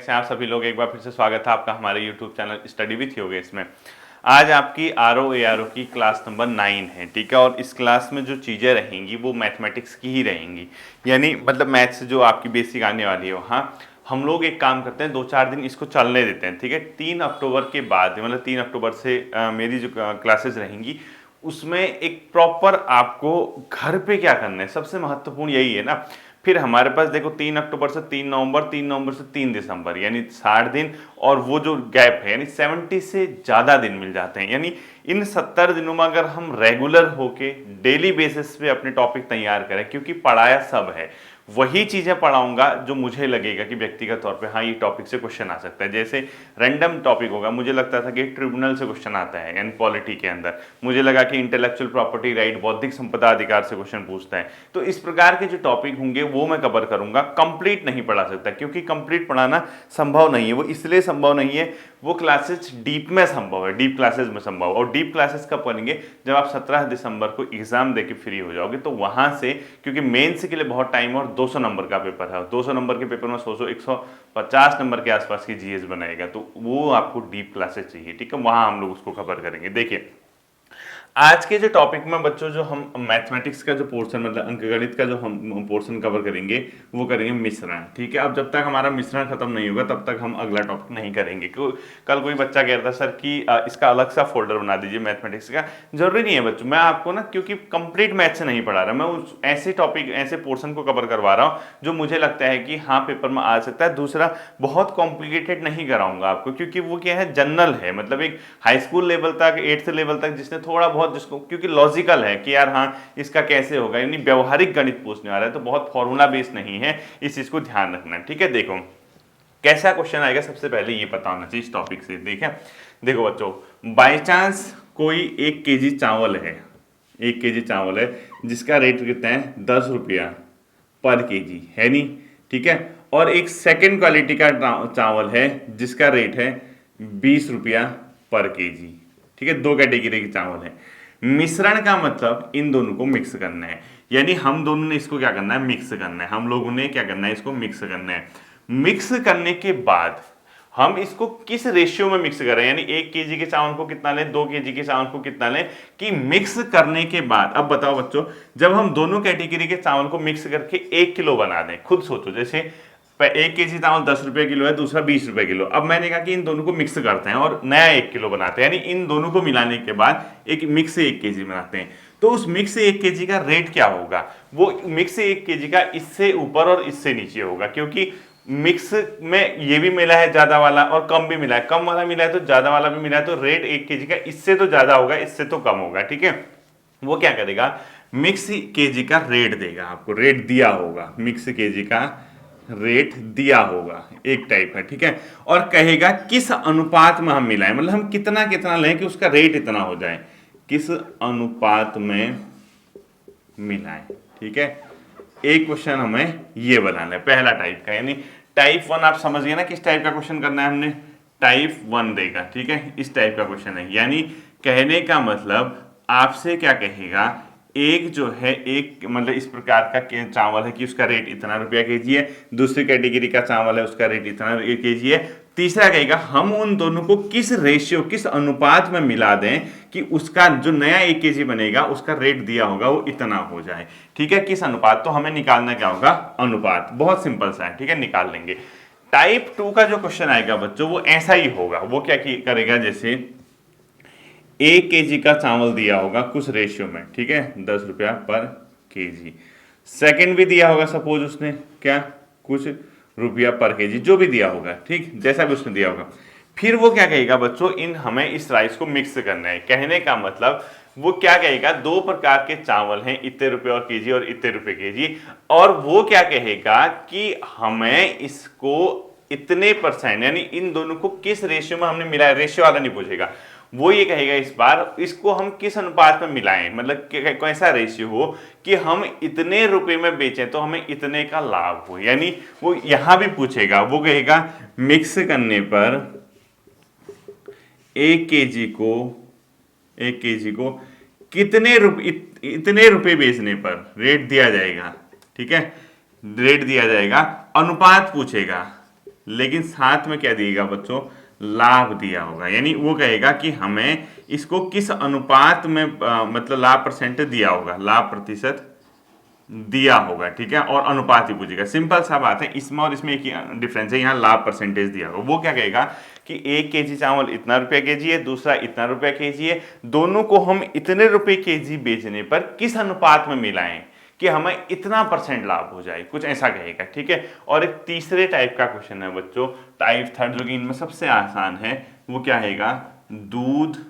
कैसे हैं आप सभी लोग। एक बार फिर से स्वागत है आपका हमारे YouTube channel study with Yogesh में। आज आपकी RO की क्लास नंबर 9 है, ठीक है। और इस क्लास में जो चीज़ें रहेंगी वो मैथमेटिक्स की ही रहेंगी, यानी मतलब मैथ्स से जो आपकी बेसिक आने वाली है। हाँ, हम लोग एक काम करते हैं, 2-4 दिन इसको चलने देते हैं, ठीक है। 3 अक्टूबर के बाद मतलब 3 अक्टूबर से मेरी जो क्लासेस रहेंगी उसमें एक प्रॉपर आपको घर पे क्या करना है, सबसे महत्वपूर्ण यही है ना। फिर हमारे पास देखो 3 अक्टूबर से 3 नवंबर, 3 नवंबर से 3 दिसंबर, यानी 60 दिन। और वो जो गैप है यानी 70 से ज़्यादा दिन मिल जाते हैं। यानी इन 70 दिनों में अगर हम रेगुलर होके डेली बेसिस पे अपने टॉपिक तैयार करें, क्योंकि पढ़ाया सब है, वही चीज़ें पढ़ाऊंगा जो मुझे लगेगा कि व्यक्तिगत तौर पे हाँ ये टॉपिक से क्वेश्चन आ सकता है। जैसे रैंडम टॉपिक होगा, मुझे लगता था कि ट्रिब्यूनल से क्वेश्चन आता है यानी पॉलिटी के अंदर, मुझे लगा कि इंटेलेक्चुअल प्रॉपर्टी राइट, बौद्धिक संपदा अधिकार से क्वेश्चन पूछता है। तो इस प्रकार के जो टॉपिक होंगे वो मैं कवर करूंगा। कंप्लीट नहीं पढ़ा सकता, क्योंकि कंप्लीट पढ़ाना संभव नहीं है। वो इसलिए संभव नहीं है, वो क्लासेस डीप में संभव है, डीप क्लासेस में संभव। और डीप क्लासेस कब करेंगे, जब आप 17 दिसंबर को एग्जाम देके फ्री हो जाओगे, तो वहां से, क्योंकि मेंस के लिए बहुत टाइम और 200 नंबर का पेपर है, 200 नंबर के पेपर में 150 नंबर के आसपास की जीएस बनाएगा, तो वो आपको डीप क्लासेस चाहिए, ठीक है। वहां हम लोग उसको कवर करेंगे। देखिए आज के जो टॉपिक में बच्चों, जो हम मैथमेटिक्स का जो पोर्शन मतलब अंकगणित का जो हम पोर्शन कवर करेंगे वो करेंगे मिश्रण, ठीक है। अब जब तक हमारा मिश्रण खत्म नहीं होगा तब तक हम अगला टॉपिक नहीं करेंगे। कल कोई बच्चा कह रहा था सर कि इसका अलग सा फोल्डर बना दीजिए मैथमेटिक्स का। जरूरी नहीं है बच्चों, मैं आपको ना, क्योंकि कंप्लीट मैथ से नहीं पढ़ा रहा, मैं उस ऐसे टॉपिक ऐसे पोर्शन को कवर करवा रहा हूँ जो मुझे लगता है कि हाँ पेपर में आ सकता है। दूसरा, बहुत कॉम्प्लिकेटेड नहीं कराऊंगा आपको, क्योंकि वो क्या है, जनरल है, मतलब एक हाई स्कूल लेवल तक, 8th लेवल तक जिसने थोड़ा बहुत, जिसको क्योंकि लॉजिकल है कि यार हाँ इसका कैसे होगा, यानी व्यवहारिक गणित पूछने वाला है, तो बहुत फॉर्मूला बेस्ड नहीं है, इस चीज को ध्यान रखना है, ठीक है। देखो कैसा क्वेश्चन आएगा, सबसे पहले ये पता होना चाहिए इस टॉपिक से। देखें, देखो बच्चों, बाई चांस कोई 1 kg चावल है, 1 kg चावल है जिसका रेट कितना है, 10 रुपया पर केजी है नहीं, ठीक है। और एक सेकंड क्वालिटी का चावल है जिसका रेट है 20 रुपया पर केजी, ठीक है। दो कैटेगरी के चावल है। मिश्रण का मतलब इन दोनों को मिक्स करना है, यानी हम दोनों ने इसको क्या करना है, मिक्स करना है। हम लोगों ने क्या करना है, इसको मिक्स करना है। मिक्स करने के बाद हम इसको किस रेशियो में मिक्स कर रहे हैं, यानी 1 kg के चावल को कितना लें, 2 kg के चावल को कितना लें, कि मिक्स करने के बाद अब बताओ बच्चों, जब हम दोनों कैटेगरी के चावल को मिक्स करके 1 किलो बना दें, खुद सोचो, जैसे 1 kg चावल 10 रुपए किलो है, दूसरा 20 रुपए किलो। अब मैंने कहा कि इन दोनों को मिक्स करते हैं और नया 1 किलो बनाते हैं, यानी इन दोनों को मिलाने के बाद एक मिक्स 1 kg बनाते हैं। तो उस मिक्स 1 kg का रेट क्या होगा, वो मिक्स 1 kg का इससे ऊपर और इससे नीचे होगा, क्योंकि मिक्स में ये भी मिला है ज्यादा वाला और कम भी मिला है, कम वाला मिला है तो ज्यादा वाला भी मिला है, तो रेट 1 kg का इससे तो ज्यादा होगा, इससे तो कम होगा, ठीक है। वो क्या करेगा, मिक्स केजी का रेट देगा आपको, रेट दिया होगा, मिक्स केजी का रेट दिया होगा, एक टाइप है, ठीक है। और कहेगा किस अनुपात में हम मिलाएं, मतलब हम कितना कितना लें कि उसका रेट इतना हो जाए, किस अनुपात में मिलाएं, ठीक है। एक क्वेश्चन हमें ये बनाना है पहला टाइप का, यानी टाइप 1 आप समझ गए ना किस टाइप का क्वेश्चन करना है हमने, टाइप 1 देगा, ठीक है। इस टाइप का क्वेश्चन है, यानी कहने का मतलब आपसे क्या कहेगा, एक जो है एक मतलब इस प्रकार का चावल है कि उसका रेट इतना रुपया केजी है, दूसरी कैटेगरी का चावल है उसका रेट इतना केजी है, तीसरा कहेगा हम उन दोनों को किस रेशियो, किस अनुपात में मिला दें कि उसका जो नया 1 kg बनेगा उसका रेट दिया होगा वो इतना हो जाए, ठीक है। किस अनुपात, तो हमें निकालना क्या होगा, अनुपात। बहुत सिंपल सा है, ठीक है, निकाल लेंगे। टाइप 2 का जो क्वेश्चन आएगा बच्चों वो ऐसा ही होगा, वो क्या करेगा, जैसे 1 kg का चावल दिया होगा कुछ रेशियो में, ठीक है, 10 रुपया पर केजी। सेकंड भी दिया होगा, सपोज उसने क्या कुछ रुपया पर केजी, जो भी दिया होगा, ठीक, जैसा भी उसने दिया होगा। फिर वो क्या कहेगा बच्चों, इन हमें इस राइस को मिक्स करना है। कहने का मतलब वो क्या कहेगा, 2 प्रकार के चावल हैं, इतने रुपए और केजी और इतने रुपए केजी, और वो क्या कहेगा कि हमें इसको इतने परसेंट, यानी इन दोनों को किस रेशियो में हमने मिलाया, रेशियो वाला नहीं पूछेगा, वो ये कहेगा इस बार इसको हम किस अनुपात में मिलाएं, मतलब कैसा रेशियो हो कि हम इतने रुपए में बेचें तो हमें इतने का लाभ हो, यानी वो यहां भी पूछेगा, वो कहेगा मिक्स करने पर 1 kg को कितने इतने रुपए बेचने पर रेट दिया जाएगा, ठीक है, रेट दिया जाएगा, अनुपात पूछेगा, लेकिन साथ में क्या दिएगा बच्चों, लाभ दिया होगा। यानी वो कहेगा कि हमें इसको किस अनुपात में मतलब लाभ परसेंट दिया होगा, लाभ प्रतिशत दिया होगा, ठीक है, और अनुपात ही पूछेगा। सिंपल सा बात है, इसमें और इसमें एक ही डिफरेंस है, यहाँ लाभ परसेंटेज दिया होगा। वो क्या कहेगा कि 1 kg चावल इतना रुपया केजी है, दूसरा इतना रुपया केजी है, दोनों को हम इतने रुपए केजी बेचने पर किस अनुपात में मिलाएं कि हमें इतना परसेंट लाभ हो जाए, कुछ ऐसा कहेगा, ठीक है। और एक तीसरे टाइप का क्वेश्चन है बच्चों, टाइप थर्ड, जो कि इनमें सबसे आसान है, वो क्या रहेगा, दूध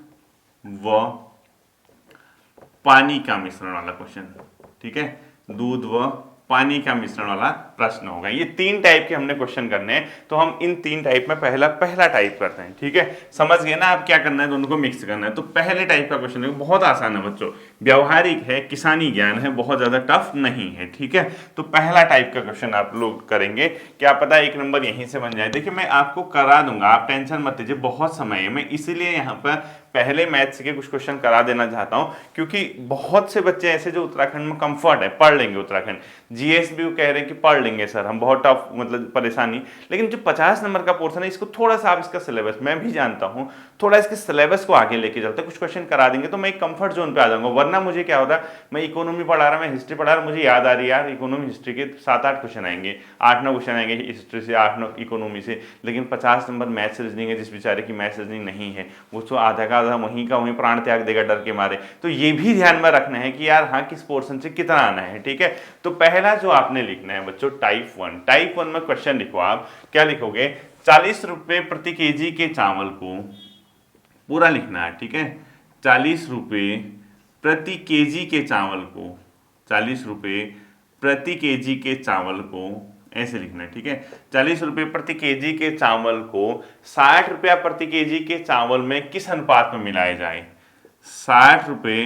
व पानी का मिश्रण वाला क्वेश्चन, ठीक है, दूध व पानी का मिश्रण वाला प्रश्न होगा। ये 3 टाइप के हमने क्वेश्चन करने हैं, तो हम इन 3 टाइप में पहला टाइप करते हैं, ठीक है। समझ गए ना आप क्या करना है, दोनों को मिक्स करना है। तो पहले टाइप का क्वेश्चन है, बहुत आसान है बच्चों, व्यवहारिक है, किसानी ज्ञान है, बहुत ज्यादा टफ नहीं है, ठीक है। तो पहला टाइप का क्वेश्चन आप लोग करेंगे, क्या पता 1 नंबर यहीं से बन जाए। देखिए मैं आपको करा दूंगा, आप टेंशन मत लीजिए, बहुत समय है, मैं इसीलिए यहाँ पर पहले मैथ्स के कुछ क्वेश्चन करा देना चाहता हूं, क्योंकि बहुत से बच्चे ऐसे जो उत्तराखंड में कंफर्ट है, पढ़ लेंगे उत्तराखंड, जीएस भी कह रहे हैं कि पढ़ लेंगे सर हम, बहुत टफ मतलब परेशानी, लेकिन जो 50 नंबर का पोर्शन है इसको थोड़ा सा आप इसका सिलेबस, मैं भी जानता हूं, थोड़ा इसके सिलेबस को आगे लेके चलते, कुछ क्वेश्चन करा देंगे तो मैं एक कंफर्ट जोन पे आ जाऊंगा। वरना मुझे क्या होता है, मैं इकोनॉमी पढ़ा रहा, मैं हिस्ट्री पढ़ा रहा, मुझे याद आ रही है यार इकोनॉमी हिस्ट्री के 7-8 क्वेश्चन आएंगे, 8-9 क्वेश्चन आएंगे हिस्ट्री से, 8-9 इकोनॉमी से, लेकिन 50 नंबर मैथ्स रीजनिंग है, जिस बेचारे की मैथ्स रीजनिंग नहीं है वो तो आधा का आधा वहीं का वहीं प्राण त्याग देगा डर के मारे। तो ये भी ध्यान में रखना है कि यार हाँ किस पोर्शन से कितना आना है, ठीक है। तो पहला जो आपने लिखना है बच्चों, टाइप 1 में क्वेश्चन लिखो, आप क्या लिखोगे, 40 रुपए प्रति केजी के चावल को, पूरा लिखना है, ठीक है, 40 रुपए प्रति केजी के चावल को, 40 रुपए प्रति केजी के चावल को, ऐसे लिखना है, ठीक है। 40 रुपए प्रति केजी के चावल को 60 रुपया प्रति केजी के चावल में किस अनुपात में मिलाया जाए, 60 रुपए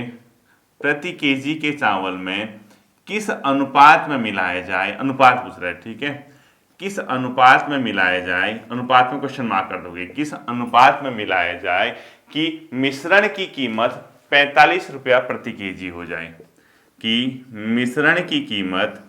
प्रति केजी के चावल में किस अनुपात में मिलाया जाए, अनुपात पूछ रहा है, ठीक है, किस अनुपात में मिलाया जाए, अनुपात में क्वेश्चन मार्क कर दोगे, किस अनुपात में मिलाया जाए कि मिश्रण की कीमत 45 रुपया प्रति केजी हो जाए, कि मिश्रण की कीमत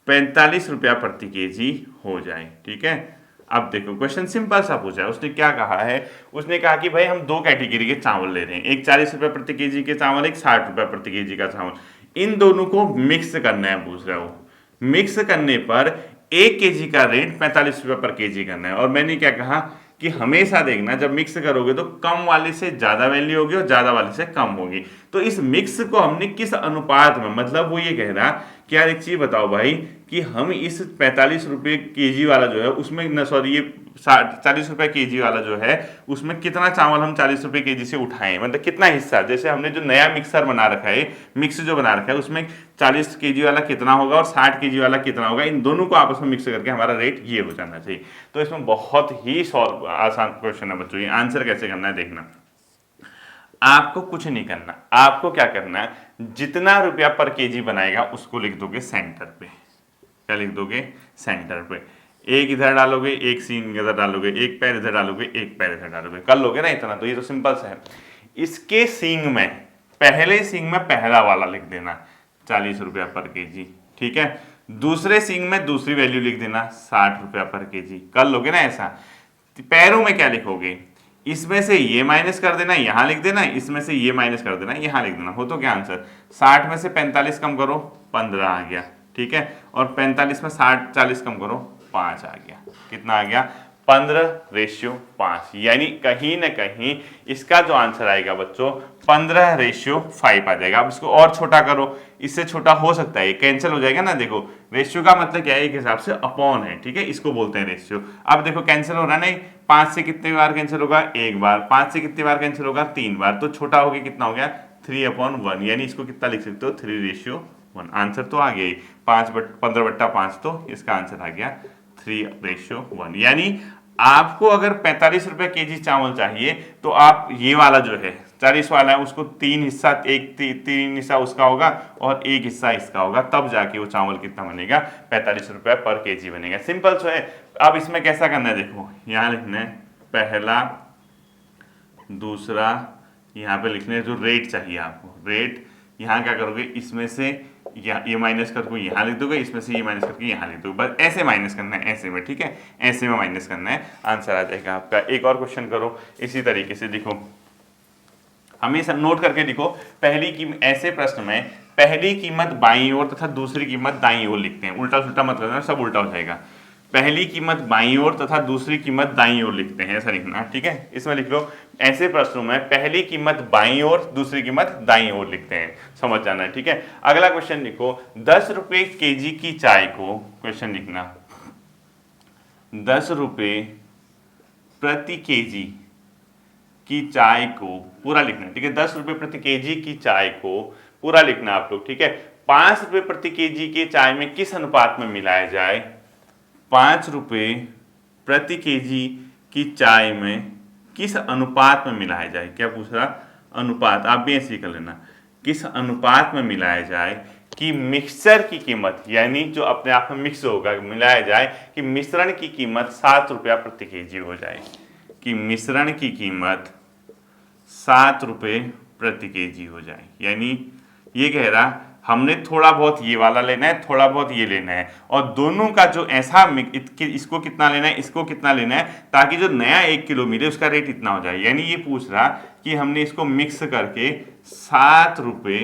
45 रुपया प्रति केजी हो जाए, ठीक है। अब देखो क्वेश्चन सिंपल सा पूछा है, उसने क्या कहा है, उसने कहा कि भाई हम 2 कैटेगरी के चावल ले रहे हैं, एक 40 रुपया प्रति केजी के चावल, एक 60 रुपया प्रति केजी का चावल, इन दोनों को मिक्स करना है, पूछ रहा हो। मिक्स करने पर 1 केजी का रेट 45 रुपया पर केजी करना है। और मैंने क्या कहा कि हमेशा देखना जब मिक्स करोगे तो कम वाले से ज्यादा वैल्यू होगी और ज्यादा वाले से कम होगी। तो इस मिक्स को हमने किस अनुपात में, मतलब वो ये कह रहा कि यार एक चीज बताओ भाई कि हम इस 45 रुपये केजी वाला जो है उसमें न, सॉरी ये 40 रुपये केजी वाला जो है उसमें कितना चावल हम 40 रुपये केजी से उठाएं, मतलब कितना हिस्सा, जैसे हमने जो नया मिक्सर बना रखा है, मिक्स जो बना रखा है उसमें 40 केजी वाला कितना होगा और 60 केजी वाला कितना होगा, इन दोनों को आपस में मिक्स करके हमारा रेट ये हो जाना चाहिए। तो इसमें बहुत ही आसान क्वेश्चन है बच्चों, ये आंसर कैसे करना है देखना। आपको कुछ नहीं करना, आपको क्या करना है, जितना रुपया पर केजी बनाएगा उसको लिख दोगे सेंटर पे, क्या लिख दोगे, सेंटर पे, एक इधर डालोगे, एक सीन इधर डालोगे, एक पैर इधर डालोगे, एक पैर इधर डालोगे, कर लोगे ना इतना। तो ये तो सिंपल सा है। इसके सींग में, पहले सींग में पहला वाला लिख देना 40 रुपया पर केजी, ठीक है। दूसरे सींग में दूसरी वैल्यू लिख देना 60 रुपया पर केजी, कर लोगे ना ऐसा। पैरों में क्या लिखोगे, इसमें से ये माइनस कर देना, यहां लिख देना, इसमें से ये माइनस कर देना, यहां लिख देना। हो तो क्या आंसर, 60 में से 45 कम करो 15 आ गया, ठीक है, और 45 में 40 कम करो 5 आ गया, कितना आ गया, 15:5। यानी कहीं ना कहीं इसका जो आंसर आएगा बच्चों 15:5 आ जाएगा। अब इसको और छोटा करो, इससे छोटा हो सकता है, ये कैंसिल हो जाएगा ना। देखो रेशियो का मतलब क्या है, एक हिसाब से अपॉन है, ठीक है, इसको बोलते हैं रेशियो। अब देखो कैंसिल हो रहा है नहीं, 5 से कितने बार कैंसिल होगा, 1 बार, 5 से कितनी बार कैंसिल होगा, 3 बार, तो छोटा हो गया, कितना हो गया, 3/1। यानी इसको कितना लिख सकते हो, 3:1। आंसर तो आ गया ही, 15/5, तो इसका आंसर आ गया 3:1। यानी आपको अगर 45 रुपए केजी चावल चाहिए तो आप ये वाला जो है 40 वाला है उसको 3 हिस्सा, एक 3 हिस्सा उसका होगा और 1 हिस्सा इसका होगा, तब जाके वो चावल कितना बनेगा, 45 रुपए पर केजी बनेगा। सिंपल सो है। अब इसमें कैसा करना है, देखो यहाँ लिखना है पहला, दूसरा, यहाँ पे लिखने जो रेट चाहिए आपको, रेट यहाँ क्या करोगे, इसमें से ये माइनस करके यहाँ लिख दोगे, इसमें से ये माइनस करके यहाँ लिख दोगे, बस ऐसे माइनस करना है, ऐसे में, ठीक है, ऐसे में माइनस करना है, आंसर आ जाएगा आपका। एक और क्वेश्चन करो इसी तरीके से, देखो हमेशा नोट करके लिखो, पहली की ऐसे प्रश्न में पहली कीमत बाईं ओर तथा दूसरी कीमत दाईं ओर लिखते हैं, उल्टा सुल्टा मत करना, सब उल्टा हो जाएगा। पहली कीमत बाईं ओर तथा दूसरी कीमत दाईं ओर लिखते हैं, ऐसा लिखना, ठीक है। इसमें लिख लो ऐसे प्रश्नों में पहली कीमत बाईं ओर दूसरी कीमत दाईं ओर लिखते हैं, समझ जाना है, ठीक है। अगला क्वेश्चन लिखो, 10 रुपए केजी की चाय को, क्वेश्चन लिखना 10 रुपए प्रति केजी की चाय को पूरा लिखना है, ठीक है। 10 रुपए प्रति केजी की चाय को पूरा लिखना आप लोग, ठीक है। 5 रुपए प्रति केजी के चाय में किस अनुपात में मिलाया जाए, 5 रुपए प्रति केजी की चाय में किस अनुपात में मिलाया जाए, क्या पूछ रहा, अनुपात, आप भी ऐसे ही कर लेना, किस अनुपात में मिलाया जाए कि मिक्सचर की कीमत, यानी जो अपने आप में मिक्स होगा, मिलाया जाए कि मिश्रण की कीमत 7 रुपया प्रति केजी हो जाए, कि मिश्रण की कीमत 7 रुपये प्रति केजी हो जाए। यानी ये कह रहा हमने थोड़ा बहुत ये वाला लेना है, थोड़ा बहुत ये लेना है, और दोनों का जो ऐसा इसको कितना लेना है, इसको कितना लेना है, ताकि जो नया 1 किलो मिले उसका रेट इतना हो जाए। यानी ये पूछ रहा कि हमने इसको मिक्स करके 7 रुपये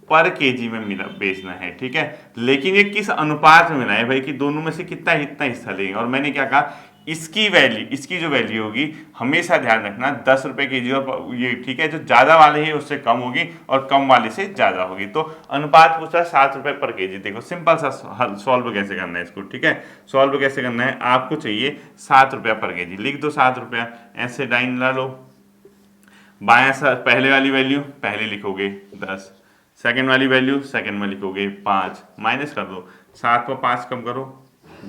पर केजी में मिला बेचना है, ठीक है। लेकिन ये किस अनुपात में मिला है भाई, कि दोनों में से कितना हिस्सा लेंगे। और मैंने क्या कहा, इसकी वैल्यू, इसकी जो वैल्यू होगी हमेशा ध्यान रखना 10 रुपए केजी, और ये ठीक है, जो ज्यादा वाले है उससे कम होगी और कम वाले से ज्यादा होगी। तो अनुपात पूछा 7 रुपए पर केजी। देखो सिंपल सा सॉल्व कैसे करना है इसको, ठीक है। सॉल्व कैसे करना है, आपको चाहिए 7 रुपया पर केजी, लिख दो 7 रुपया, ऐसे लाइन ला लो, बायां पहले वाली वैल्यू पहले लिखोगे 10, सेकंड वाली वैल्यू सेकंड में लिखोगे 5, माइनस कर दो, 7 में 5 कम करो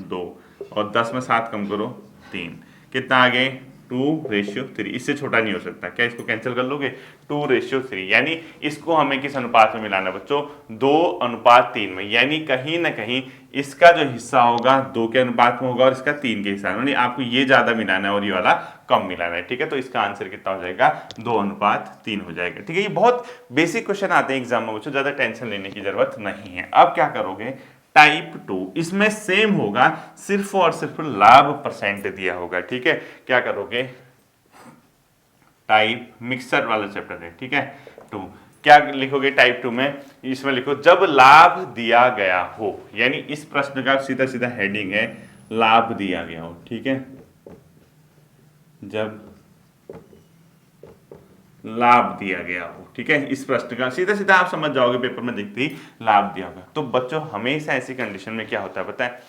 2, और 10 में 7 कम करो 3, कितना आ गए 2:3। इससे छोटा नहीं हो सकता, क्या इसको कैंसिल कर लोगे, 2:3। यानी इसको हमें किस अनुपात में मिलाना है बच्चों, 2:3 में। यानी कहीं ना कहीं इसका जो हिस्सा होगा 2 के अनुपात में होगा और इसका 3 के हिस्सा में, यानी आपको ये ज्यादा मिलाना है और ये वाला कम मिलाना है, ठीक है। तो इसका आंसर कितना हो जाएगा, 2:3 हो जाएगा, ठीक है। ये बहुत बेसिक क्वेश्चन आते हैं एग्जाम में बच्चों, ज्यादा टेंशन लेने की जरूरत नहीं है। अब क्या करोगे, टाइप 2, इसमें सेम होगा, सिर्फ और सिर्फ लाभ परसेंट दिया होगा, ठीक है। क्या करोगे, टाइप मिक्सर वाला चैप्टर है, ठीक है 2, क्या लिखोगे टाइप 2 में, इसमें लिखो जब लाभ दिया गया हो, यानी इस प्रश्न का सीधा सीधा हेडिंग है लाभ दिया गया हो, ठीक है। जब लाभ दिया गया हो, ठीक है, इस प्रश्न का सीधा सीधा आप समझ जाओगे, पेपर में देखते ही लाभ दिया होगा। तो बच्चों हमेशा ऐसी कंडीशन में क्या होता है पता है,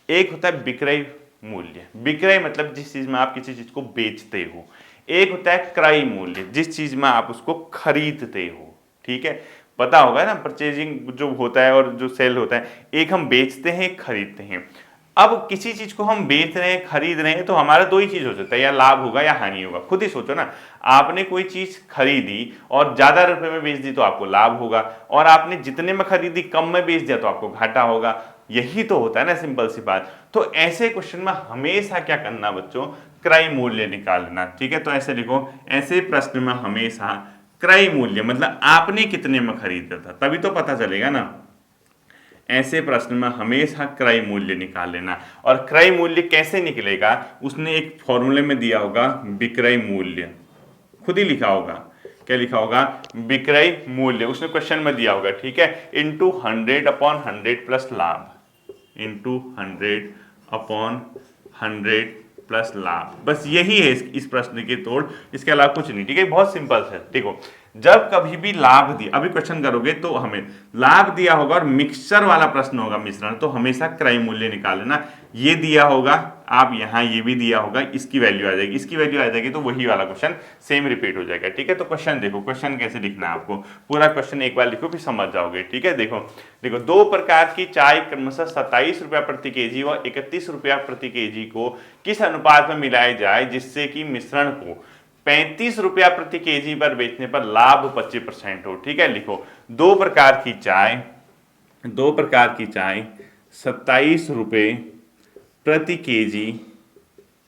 एक होता है विक्रय मूल्य, विक्रय मतलब जिस चीज में आप किसी चीज को बेचते हो, एक होता है क्रय मूल्य, जिस चीज में आप उसको खरीदते हो, ठीक है। पता होगा ना, परचेजिंग जो होता है और जो सेल होता है, एक हम बेचते हैं, एक खरीदते हैं। अब किसी चीज को हम बेच रहे हैं, खरीद रहे हैं, तो हमारा दो ही चीज हो सकता है, या लाभ होगा या हानि होगा। खुद ही सोचो ना, आपने कोई चीज खरीदी और ज्यादा रुपए में बेच दी तो आपको लाभ होगा, और आपने जितने में खरीदी कम में बेच दिया तो आपको घाटा होगा। यही तो होता है ना, सिंपल सी बात। तो ऐसे क्वेश्चन में हमेशा क्या करना बच्चों, क्रय मूल्य निकालना, ठीक है। तो ऐसे लिखो, ऐसे प्रश्न में हमेशा क्रय मूल्य मतलब आपने कितने में खरीदा था, तभी तो पता चलेगा ना। ऐसे प्रश्न में हमेशा क्रय मूल्य निकाल लेना। और क्रय मूल्य कैसे निकलेगा, उसने एक फॉर्मूले में दिया होगा विक्रय मूल्य, खुद ही लिखा होगा, क्या लिखा होगा, विक्रय मूल्य, उसने क्वेश्चन में दिया होगा, ठीक है, इंटू 100/100 प्लस लाभ, इंटू 100/100 प्लस लाभ। बस यही है इस प्रश्न की तोड़, इसके अलावा कुछ नहीं, ठीक है। बहुत सिंपल है। देखो जब कभी भी लाभ दिया, अभी क्वेश्चन करोगे तो हमें लाभ दिया होगा और मिक्सचर वाला प्रश्न होगा मिश्रण, तो हमेशा क्रय मूल्य निकाल लेना। ये दिया होगा, आप यहाँ ये भी दिया होगा, इसकी वैल्यू आ जाएगी, इसकी वैल्यू आ जाएगी, तो वही वाला क्वेश्चन सेम रिपीट हो जाएगा, ठीक है। तो क्वेश्चन देखो, क्वेश्चन कैसे लिखना है आपको, पूरा क्वेश्चन एक बार लिखो फिर समझ जाओगे, ठीक है। देखो देखो, 2 प्रकार की चाय क्रमशः 27 रुपया प्रति केजी व 31 रुपया प्रति केजी को किस अनुपात में मिलाया जाए जिससे कि मिश्रण को 35 रुपया प्रति केजी पर बेचने पर लाभ 25% हो, ठीक है। लिखो 2 प्रकार की चाय 27 रुपये प्रति केजी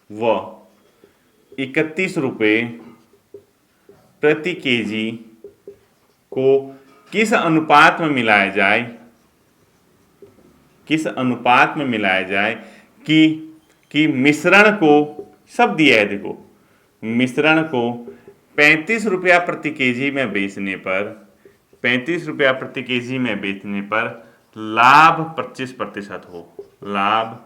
व 31 रुपये प्रति केजी को किस अनुपात में मिलाया जाए, किस अनुपात में मिलाया जाए कि मिश्रण को, सब दिया है देखो, मिश्रण को 35 रुपया प्रति केजी में बेचने पर, 35 रुपया प्रति केजी में बेचने पर लाभ 25% हो, लाभ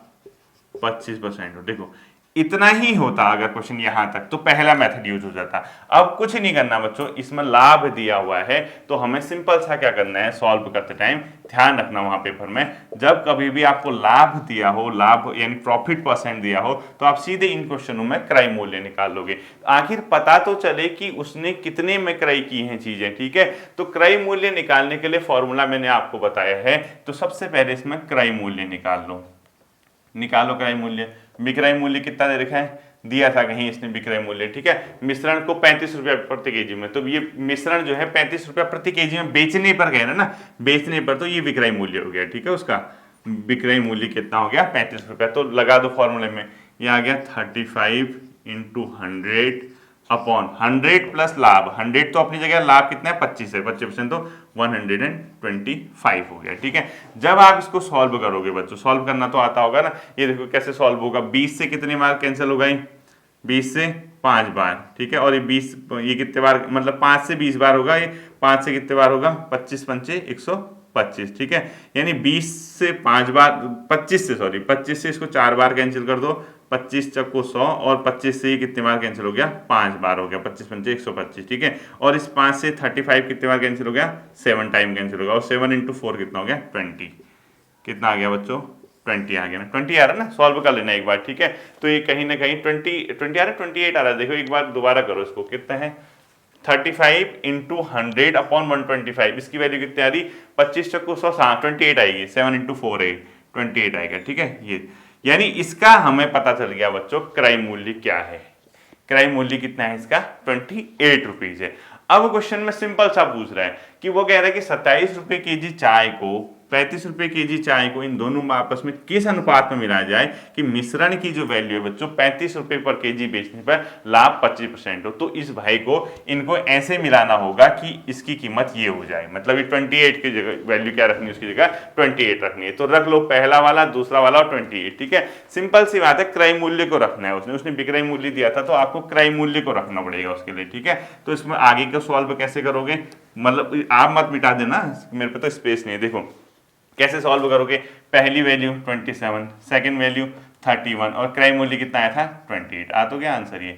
25% हो। देखो इतना ही होता अगर क्वेश्चन यहां तक, तो पहला मेथड यूज हो जाता। अब कुछ नहीं करना बच्चों, इसमें लाभ दिया हुआ है तो हमें सिंपल सा क्या करना है, सॉल्व करते टाइम ध्यान रखना वहां पेपर में, जब कभी भी आपको लाभ दिया हो, लाभ यानी प्रॉफिट परसेंट दिया हो, तो आप सीधे इन क्वेश्चनों में क्रय मूल्य निकाल लोगे। आखिर पता तो चले कि उसने कितने में क्रय की हैं चीजें, ठीक है। तो क्रय मूल्य निकालने के लिए फॉर्मूला मैंने आपको बताया है, तो सबसे पहले इसमें क्रय मूल्य निकाल लो, निकालो क्रय मूल्य। विक्रय मूल्य कितना दे रखा है, दिया था कहीं इसने विक्रय मूल्य, ठीक है। मिश्रण को 35 रुपया प्रति केजी में, तो ये मिश्रण जो है 35 रुपया प्रति केजी में बेचने पर गए ना, बेचने पर, तो ये विक्रय मूल्य हो गया, ठीक है। उसका विक्रय मूल्य कितना हो गया, 35 रुपया। तो लगा दो फॉर्मूले में, ये आ गया 35 इंटू 100 अपॉन 100 प्लस लाभ, 100 तो अपनी जगह, लाभ कितना है 25 है, 25%, तो 125 हो गया, ठीक है। जब आप इसको सॉल्व करोगे बच्चों, सॉल्व करना तो आता होगा ना, ये देखो कैसे सॉल्व होगा, 20 से कितने बार कैंसिल हो गई, 20 से 5 बार, ठीक है। और ये 20, ये कितने बार, मतलब 5 से 20 बार होगा, ये 5 से कितने बार होगा, 25 पंचे 125, ठीक है। यानी 20 से 5 बार, 25 से, सॉरी 25 से इसको 4 बार कैंसिल कर दो, 25 चक्को 100, और 25 से ये कितने बार कैंसिल हो गया, 5 बार हो गया, 25 पंचे 125, ठीक है। और इस 5 से 35 कितने बार कैंसिल हो गया, 7 टाइम कैंसिल होगा, और 7 इंटू 4 कितना हो गया, 20। कितना आ गया बच्चों, 20 आ गया ना, 20 आ रहा है ना, सॉल्व कर लेना एक बार, ठीक है। तो ये कहीं ना कहीं 20 आ रहा है, 28 आ रहा है, देखो एक बार दोबारा करो इसको, कितना है 35 इंटू 100 अपॉन 125, इसकी वैल्यू कितनी आ रही, 25 चक्को 100, 28 आएगी, 7 इंटू 4 है 28 आएगा, ठीक है। ये यानी इसका हमें पता चल गया बच्चों क्रय मूल्य क्या है, क्रय मूल्य कितना है इसका, 28 रुपीज है। अब क्वेश्चन में सिंपल सा पूछ रहा है कि वो कह रहा है कि 27 रुपए केजी चाय को, 35 रुपए केजी चाय को, इन दोनों में आपस में किस अनुपात में मिलाया जाए कि मिश्रण की जो वैल्यू है बच्चों 35 रुपए पर केजी बेचने पर लाभ 25% हो। तो इस भाई को, इनको ऐसे मिलाना होगा कि इसकी कीमत ये हो जाए, मतलब ये 28 की जगह वैल्यू क्या रखनी है, उसकी जगह 28 रखनी है। तो रख लो पहला वाला, दूसरा वाला और 28, ठीक है। सिंपल सी बात है, क्रय मूल्य को रखना है, उसने विक्रय मूल्य दिया था तो आपको क्रय मूल्य को रखना पड़ेगा उसके लिए, ठीक है। तो इसमें आगे का सॉल्व कैसे करोगे, मतलब आप मत मिटा देना, मेरे पे तो स्पेस नहीं है, देखो कैसे सॉल्व करोगे। पहली वैल्यू 27, सेकंड वैल्यू 31, और क्रय मूल्य कितना आया था 28, आ तो गया आंसर ये।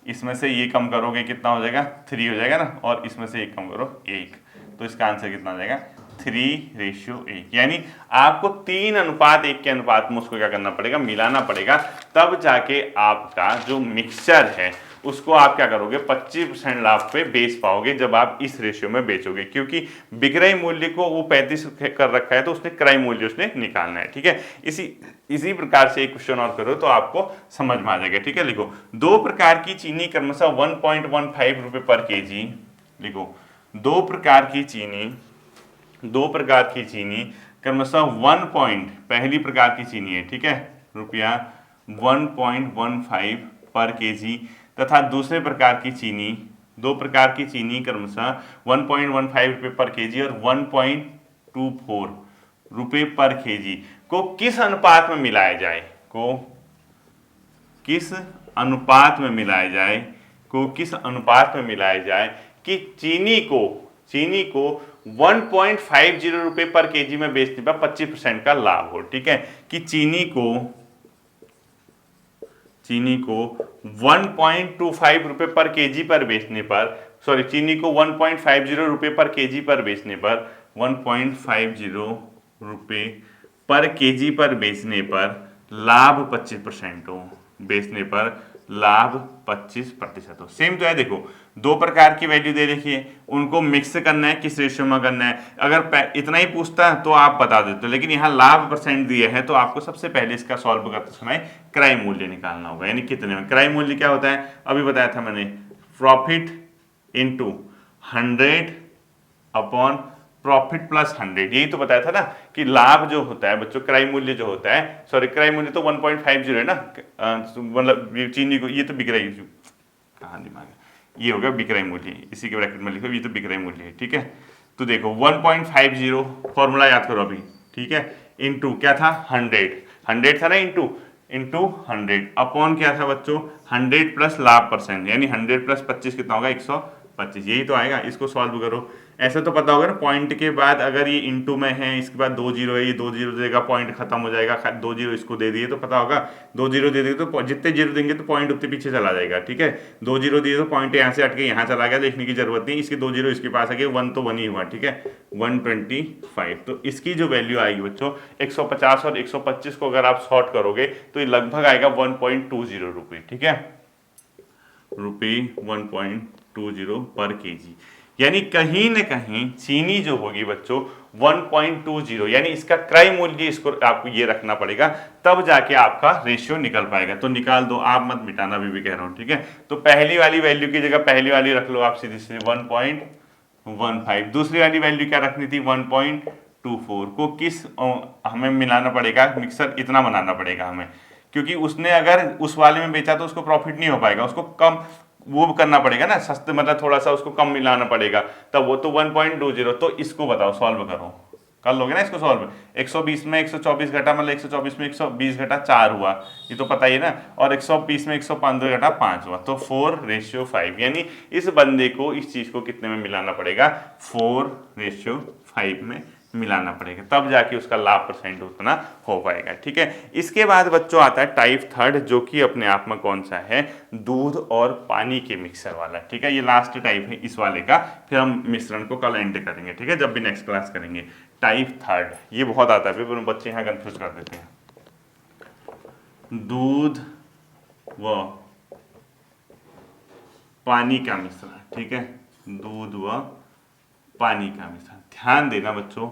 इसमें से ये कम करोगे कितना हो जाएगा, 3 हो जाएगा ना, और इसमें से एक कम करो 1, तो इसका आंसर कितना आ जाएगा 3:1। यानी आपको 3:1 के अनुपात में उसको क्या करना पड़ेगा, मिलाना पड़ेगा, तब जाके आपका जो मिक्सचर है उसको आप क्या करोगे 25% लाभ पे बेच पाओगे, जब आप इस रेशियो में बेचोगे, क्योंकि विक्रय मूल्य को वो 35 कर रखा है तो उसने क्रय मूल्य उसने निकालना है, ठीक है। इसी प्रकार से एक क्वेश्चन और करो तो आपको समझ में आ जाएगा, ठीक है। लिखो 2 प्रकार की चीनी क्रमशः 1.15 रुपए पर केजी, लिखो 2 प्रकार की चीनी क्रमशः पहली प्रकार की चीनी है, ठीक है, रुपया 1.15 पर केजी, तथा दूसरे प्रकार की चीनी, 2 प्रकार की चीनी क्रमशः 1.15 रुपये पर केजी और 1.24 रुपये पर केजी को किस अनुपात में मिलाया जाए, को किस अनुपात में मिलाया जाए, को किस अनुपात में मिलाया जाए कि चीनी को 1.50 रुपये पर केजी में बेचने पर 25% का लाभ हो, ठीक है। कि चीनी को 1.25 रुपये पर केजी पर बेचने पर, सॉरी चीनी को 1.50 रुपये पर केजी पर बेचने पर, 1.50 रुपये पर केजी पर बेचने पर लाभ 25% हो, बेचने पर लाभ 25% हो। सेम तो है, देखो 2 प्रकार की वैल्यू दे रखी है, उनको मिक्स करना है, किस रेशियो में करना है। अगर इतना ही पूछता तो आप बता देते, लेकिन यहाँ लाभ परसेंट दिया है तो आपको सबसे पहले इसका सॉल्व करते समय क्रय मूल्य निकालना होगा, यानी कितने में। क्रय मूल्य क्या होता है, अभी बताया था मैंने, profit into 100 upon profit plus 100, यही तो बताया था ना कि लाभ जो होता है बच्चों, क्रय मूल्य जो होता है, सॉरी क्रय मूल्य तो 1.50 है ना, मतलब चीनी को, ये तो विक्रय, कहाँ दिमाग है, ये होगा विक्रय मूल्य, इसी के ब्रैकेट में लिखो, ये तो विक्रय मूल्य है, ठीक है। तो देखो 1.50 फॉर्मूला याद करो अभी, ठीक है, इनटू क्या था 100 था ना, इनटू 100 अपॉन क्या था बच्चों 100 प्लस लाभ परसेंट, यानी 100 प्लस 25 कितना होगा 125, यही तो आएगा। इसको सॉल्व करो। ऐसा तो पता होगा ना, पॉइंट के बाद अगर ये इंटू में है, इसके बाद 2 जीरो है, ये 2 जीरो देगा, पॉइंट खत्म हो जाएगा, 2 जीरो इसको दे दिए तो पता होगा, 2 जीरो दे दिए तो जितने जीरो देंगे तो पॉइंट उतने पीछे चला जाएगा, ठीक है। 2 जीरो दिए तो पॉइंट यहाँ से हटके यहाँ चला गया, देखने की जरूरत नहीं, इसके 2 जीरो इसके पास आ गए, 1 तो 1 ही हुआ, ठीक है, 125। तो इसकी जो वैल्यू आएगी बच्चों 150 और 125 को अगर आप शॉर्ट करोगे तो ये लगभग आएगा 1.20 रुपये, ठीक है, रुपये 1.20 पर केजी। यानी कहीं न कहीं चीनी जो होगी बच्चों 1.20, यानी इसका क्रय मूल्य इसको आपको ये रखना पड़ेगा, तब जाके आपका रेशियो निकल पाएगा। तो निकाल दो, आप मत मिटाना, अभी भी कह रहा हूं, ठीक है। तो पहली वाली वैल्यू की जगह पहली वाली रख लो आप सीधी सीधी 1.15। दूसरी वाली वैल्यू क्या रखनी थी 1.24 को किस हमें मिलाना पड़ेगा, मिक्सर इतना बनाना पड़ेगा हमें, क्योंकि उसने अगर उस वाले में बेचा तो उसको प्रॉफिट नहीं हो पाएगा, उसको कम वो करना पड़ेगा ना, सस्ते मतलब थोड़ा सा उसको कम मिलाना पड़ेगा, तब वो तो 1.20। तो इसको बताओ, सॉल्व करो, कर लोगे ना इसको सॉल्व। 120 में 124 घटा मतलब 124 में 120 घटा 4 हुआ, ये तो पता ही है ना, और 120 में 115 घटा 5 हुआ, तो 4:5। यानी इस बंदे को इस चीज को कितने में मिलाना पड़ेगा 4:5 में मिलाना पड़ेगा, तब जाके उसका लाभ परसेंट उतना हो पाएगा, ठीक है। इसके बाद बच्चों आता है टाइप थर्ड, जो कि अपने आप में कौन सा है, दूध और पानी के मिक्सर वाला, ठीक है। ये लास्ट टाइप है इस वाले का, फिर हम मिश्रण को कल एंड करेंगे, ठीक है, जब भी नेक्स्ट क्लास करेंगे। टाइप थर्ड ये बहुत आता है, फिर बच्चे यहाँ कंफ्यूज कर देते हैं। दूध व पानी का मिश्रण, ठीक है, दूध व पानी का मिश्रण। ध्यान देना बच्चों,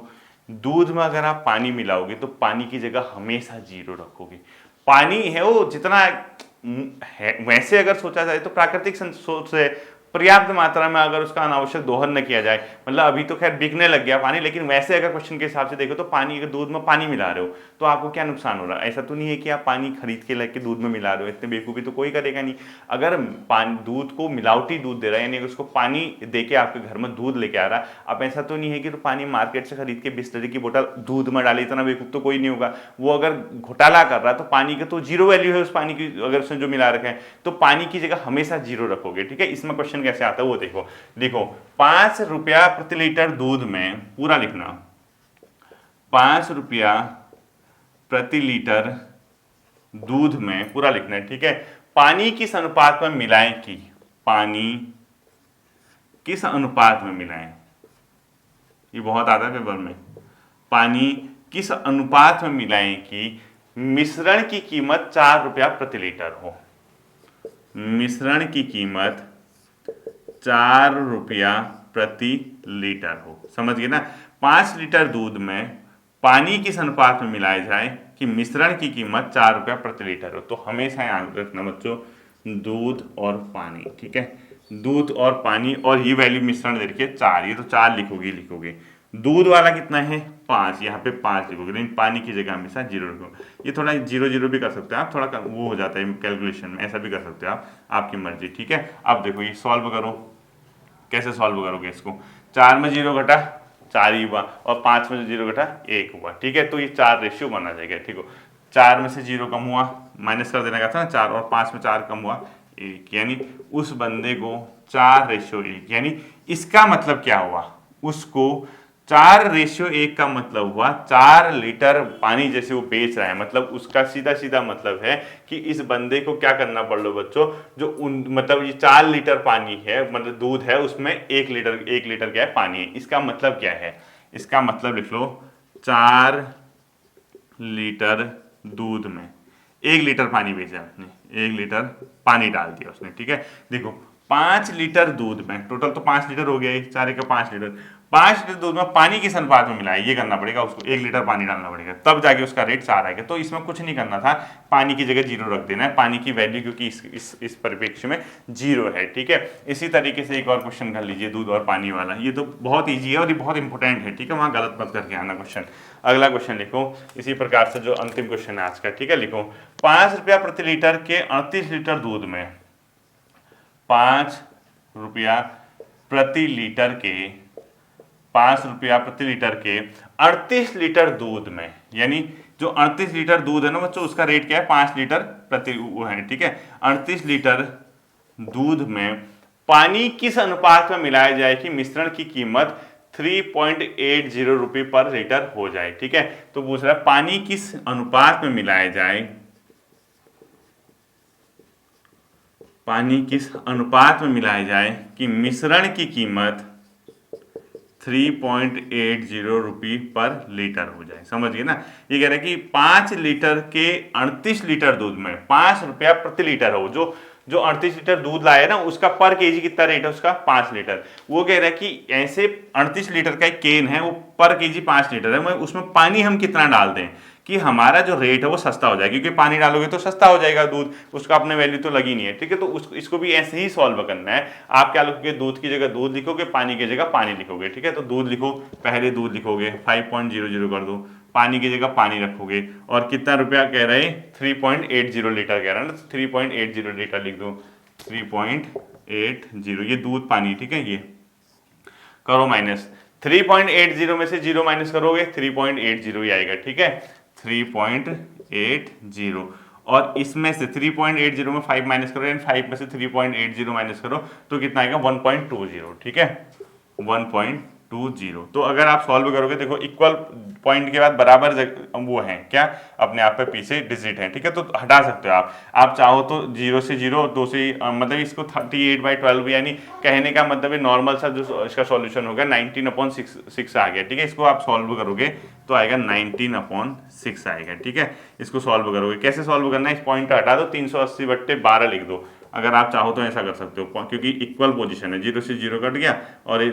दूध में अगर आप पानी मिलाओगे तो पानी की जगह हमेशा 0 रखोगे। पानी है वो जितना है, वैसे अगर सोचा जाए तो प्राकृतिक स्रोत से पर्याप्त मात्रा में अगर उसका अनावश्यक दोहन न किया जाए, मतलब अभी तो खैर बिकने लग गया पानी, लेकिन वैसे अगर क्वेश्चन के हिसाब से देखो तो पानी, अगर दूध में पानी मिला रहे हो तो आपको क्या नुकसान हो रहा है। ऐसा तो नहीं है कि आप पानी खरीद के लेके दूध में मिला रहे हो, इतने बेवकूफ़ी तो कोई करेगा नहीं। अगर पानी दूध को मिलावटी दूध दे रहा है, यानी उसको पानी दे के आपके घर में दूध लेके आ रहा है, अब ऐसा तो नहीं है कि तो पानी मार्केट से खरीद के बिस्लरी की बोतल दूध में डाले, इतना बेवकूफ़ तो कोई नहीं होगा। वो अगर घोटाला कर रहा है तो पानी का तो 0 वैल्यू है उस पानी की, अगर उसने जो मिला रखे हैं, तो पानी की जगह हमेशा 0 रखोगे, ठीक है। इसमें क्वेश्चन कैसे आता है वो देखो। देखो 5 रुपया प्रति लीटर दूध में, पूरा लिखना, 5 रुपया प्रति लीटर दूध में, पूरा लिखना है, ठीक है। पानी किस अनुपात में मिलाएं कि, पानी किस अनुपात में मिलाएं, ये बहुत आता है पेपर में। पानी किस अनुपात में मिलाएं कि मिश्रण की कीमत 4 रुपया प्रति लीटर हो। मिश्रण की कीमत 4 रुपया प्रति लीटर हो, समझ गए ना। 5 लीटर दूध में पानी किस अनुपात में मिलाया जाए कि मिश्रण की कीमत 4 रुपया प्रति लीटर हो। तो हमेशा याद रखना बच्चों, दूध और पानी, ठीक है, दूध और पानी, और ये वैल्यू मिश्रण दे रखी है 4, ये तो 4 लिखोगे। दूध वाला कितना है 5, यहाँ पे 5 लिखोगे, लेकिन पानी की जगह हमेशा 0 लिखोगे। ये थोड़ा 0 भी कर सकते हैं आप, थोड़ा वो हो जाता है कैलकुलेशन में, ऐसा भी कर सकते हो आप, आपकी मर्जी, ठीक है। अब देखो ये सॉल्व करो, कैसे सॉल्व करोगे इसको, 4 में 0 घटा 4 ही हुआ, और 5 में 0 घटा 1 हुआ, ठीक है। तो ये 4 रेशियो बना जाएगा, ठीक हो। 4 में से 0 कम हुआ, माइनस कर देना का था ना 4, और 5 में 4 कम हुआ 1, यानी उस बंदे को 4:1, यानी इसका मतलब क्या हुआ, उसको 4:1 का मतलब हुआ 4 लीटर पानी जैसे वो बेच रहा है, मतलब उसका सीधा सीधा मतलब है कि इस बंदे को क्या करना पड़ लो बच्चों, जो मतलब ये 4 लीटर पानी है, मतलब दूध है, उसमें 1 लीटर क्या है पानी है। इसका मतलब क्या है, इसका मतलब लिख लो 4 लीटर दूध में 1 लीटर पानी बेचा उसने, 1 लीटर पानी डाल दिया उसने, ठीक है। देखो 5 लीटर दूध में, टोटल तो 5 लीटर हो गया, 4 का 5 लीटर, 5 लीटर दूध में पानी किस अनुपात में मिला है ये करना पड़ेगा उसको, 1 लीटर पानी डालना पड़ेगा, तब जाके उसका रेट 4 आएगा। तो इसमें कुछ नहीं करना था, पानी की जगह 0 रख देना है, पानी की वैल्यू क्योंकि इस परिप्रेक्ष्य में 0 है, ठीक है। इसी तरीके से एक और क्वेश्चन कर लीजिए दूध और पानी वाला, ये तो बहुत ईजी है और ये बहुत इंपॉर्टेंट है, ठीक है, वहाँ गलत मत करके आना क्वेश्चन। अगला क्वेश्चन लिखो इसी प्रकार से, जो अंतिम क्वेश्चन है आज का, ठीक है। लिखो 5 रुपया प्रति लीटर के 38 लीटर दूध में, 5 रुपया प्रति लीटर के ₹5 प्रति लीटर के 38 लीटर दूध में, यानी जो 38 लीटर दूध है ना बच्चों, उसका रेट क्या है, 5 लीटर प्रति वो है, ठीक है। 38 लीटर दूध में पानी किस अनुपात में मिलाया जाए कि मिश्रण की कीमत 3.80 रुपये पर लीटर हो जाए, ठीक है। तो पूछ रहा है पानी किस अनुपात में मिलाया जाए, पानी किस अनुपात में मिलाया जाए कि मिश्रण की कीमत 3.80 रुपये पर लीटर हो जाए। समझ गए ना, ये कह रहे हैं कि 5 लीटर के 38 लीटर दूध में ₹5 प्रति लीटर हो, जो 38 लीटर दूध लाए ना उसका पर केजी कितना रेट है उसका, 5 लीटर। वो कह रहा है कि ऐसे 38 लीटर का एक केन है, वो पर केजी 5 लीटर है, उसमें पानी हम कितना डाल दें कि हमारा जो रेट है वो सस्ता हो जाए, क्योंकि पानी डालोगे तो सस्ता हो जाएगा दूध, उसका अपने वैल्यू तो लगी नहीं है, ठीक है। तो इसको भी ऐसे ही सॉल्व करना है। आप क्या लिखोगे, दूध की जगह दूध लिखोगे, पानी की जगह पानी लिखोगे, ठीक है। तो दूध लिखो, पहले दूध लिखोगे 5.00 कर दो, पानी की जगह पानी रखोगे, और कितना रुपया कह रहे हैं, 3.80 लीटर कह रहा है ना, 3.80 लीटर लिख दो, 3.80, ये दूध पानी, ठीक है। ये करो माइनस, 3.80 में से 0 माइनस करोगे 3.80 ही आएगा, ठीक है। 3.80, और इसमें से 3.80 में 5 माइनस करो, यानी 5 में से 3.80 माइनस करो तो कितना आएगा, 1.20, ठीक है, 1.20। तो अगर आप सॉल्व करोगे, देखो इक्वल पॉइंट के बाद बराबर वो है क्या, अपने आप पे पीछे डिजिट है, ठीक है। तो हटा सकते हो आप चाहो तो 0 से 0, 2 से मतलब इसको 38/12, यानी कहने का मतलब है नॉर्मल सा जो इसका सॉल्यूशन होगा 19/6 आ गया, ठीक है। इसको आप सॉल्व करोगे तो आएगा 19/6 आएगा, ठीक है। इसको सॉल्व करोगे, कैसे सॉल्व करना है, इस पॉइंट हटा दो, 380/12 लिख दो, अगर आप चाहो तो ऐसा कर सकते हो, क्योंकि इक्वल पोजीशन है, 0 से 0 कट गया, और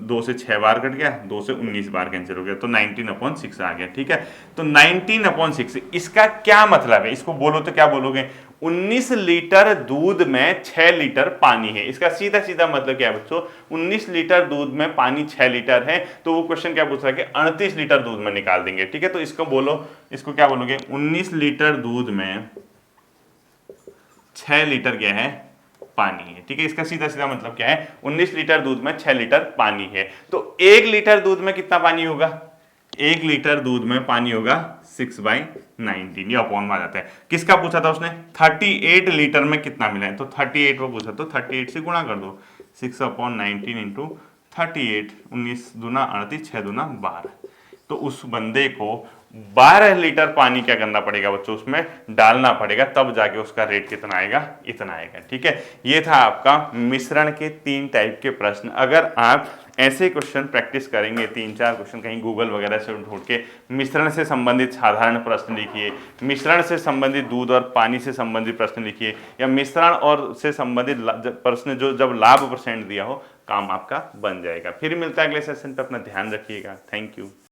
2 से 6 बार कट गया, 2 से 19 बार कैंसिल हो गया, तो 19/6 आ गया, ठीक है। तो 19/6 इसका क्या मतलब है, इसको बोलो तो क्या बोलोगे, 19 लीटर दूध में 6 लीटर पानी है। इसका सीधा सीधा मतलब क्या है बच्चों, 19 लीटर दूध में पानी 6 लीटर है, तो वो क्वेश्चन क्या पूछ रहा है कि 38 लीटर दूध में निकाल देंगे, ठीक है। तो इसको बोलो, इसको क्या बोलोगे, 19 लीटर दूध में 6 लीटर क्या है, पानी है, ठीक है। इसका सीधा सीधा मतलब क्या है, 19 लीटर दूध में 6 लीटर पानी है, तो 1 लीटर दूध में कितना पानी होगा, 1 लीटर दूध में पानी होगा 6/19, ये अपॉन में आ जाता है। किसका पूछा था उसने, 38 लीटर में कितना मिला है, तो 38 को पूछा, तो 38 से गुणा कर दो, 6/19 इंटू 38, 19 दूना 38, 6 दूना 12, तो उस बंदे को 12 लीटर पानी क्या करना पड़ेगा बच्चों, उसमें डालना पड़ेगा, तब जाके उसका रेट कितना आएगा, इतना आएगा, ठीक है। ये था आपका मिश्रण के 3 टाइप के प्रश्न। अगर आप ऐसे क्वेश्चन प्रैक्टिस करेंगे, 3-4 क्वेश्चन कहीं गूगल वगैरह से ढूंढ के मिश्रण से संबंधित साधारण प्रश्न लिखिए, मिश्रण से संबंधित दूध और पानी से संबंधित प्रश्न लिखिए, या मिश्रण और से संबंधित प्रश्न जो जब लाभ परसेंट दिया हो, काम आपका बन जाएगा। फिर मिलता है अगले सेशन पे, अपना ध्यान रखिएगा। Thank you.